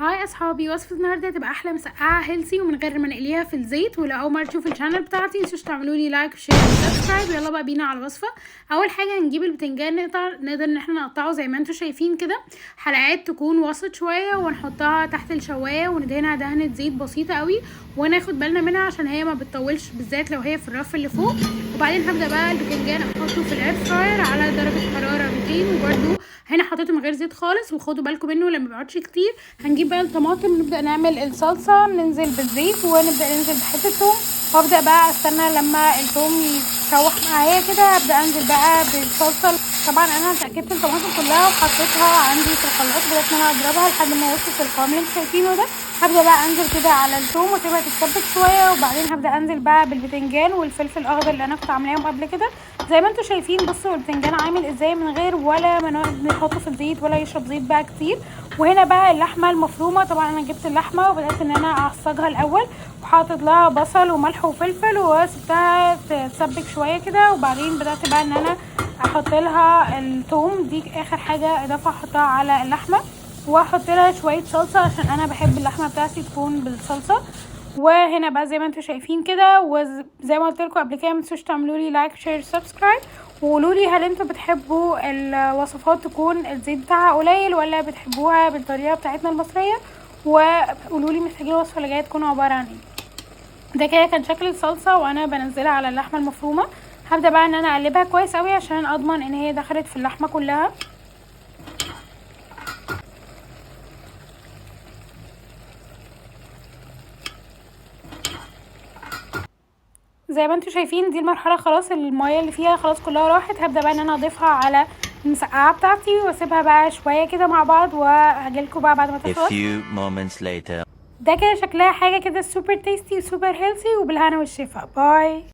هاي اصحابي، وصفه النهارده هتبقى احلى مسقعه هيلثي ومن غير ما نقليها في الزيت. ولو اول مره تشوفوا الشانل بتاعتي متنسوش تعملوا لي لايك وشير وسبسكرايب. يلا بقى بينا على الوصفه. اول حاجه هنجيب البتنجان، نقدر ان احنا نقطعه زي ما انتم شايفين كده، حلقات تكون وسط شويه، ونحطها تحت الشوايه وندهنها دهنه زيت بسيطه قوي، وناخد بالنا منها عشان هي ما بتطولش، بالذات لو هي في الرف اللي فوق. وبعدين هبدا بقى البتنجان احطه في الاير فراير على درجه حراره 200، وبرده هنا حطيته من غير زيت خالص، وخدوا بالكم منه لما بيقعدش كتير. هنجيب بقى الطماطم، نبدا نعمل الصلصه، ننزل بالزيت ونبدا ننزل بحته ثوم، وابدا بقى استنى لما الثوم يتشوح معايا كده. هبدا انزل بقى بالصلصه. طبعا انا اتاكدت الطماطم كلها وحطيتها عندي في الخلاط، بدات ان انا اضربها لحد ما وصلت القوام اللي انتوا شايفينه ده. هبدا بقى انزل كده على الثوم واسيبها تتسبك شويه، وبعدين هبدا انزل بقى بالبتنجان والفلفل الاخضر اللي انا كنت عاملاهم قبل كده زي ما انتوا شايفين. بصوا البتنجان عامل ازاي من غير ولا ما نحطه في الزيت ولا يشرب زيت بقى كتير. وهنا بقى اللحمه المفرومه، طبعا انا جبت اللحمه وبدات ان انا اعصجها الاول، وحاطط لها بصل وملح وفلفل وسبتها تتسبك شويه كده. وبعدين بدات بقى ان انا احط لها الثوم، دي اخر حاجه اضافه احطها على اللحمه، واحط لها شويه صلصه عشان انا بحب اللحمه بتاعتي تكون بالصلصه. وهنا بقى زي ما انتم شايفين كده، وزي ما قلت لكم قبل كده متنسوش تعملوا لي لايك شير سبسكرايب، وقولوا لي هل انتوا بتحبوا الوصفات تكون الزيت بتاعها قليل ولا بتحبوها بالطريقه بتاعتنا المصريه، وقولوا لي محتاجين الوصفه اللي جايه تكون عباره عن ايه. ده كده كان شكل الصلصه وانا بنزلها على اللحمه المفرومه. هبدا بقى ان انا اقلبها كويس قوي عشان اضمن ان هي دخلت في اللحمه كلها. زي ما انتوا شايفين دي المرحله، خلاص الميه اللي فيها خلاص كلها راحت. هبدا بقى ان انا اضيفها على المسقعه بتاعتي واسيبها بقى شويه كده مع بعض، وهجيلكوا بقى بعد ما تخلص. ده كده شكلها حاجه كده سوبر تيستي وسوبر هيلثي، وبالهنا والشفا. باي.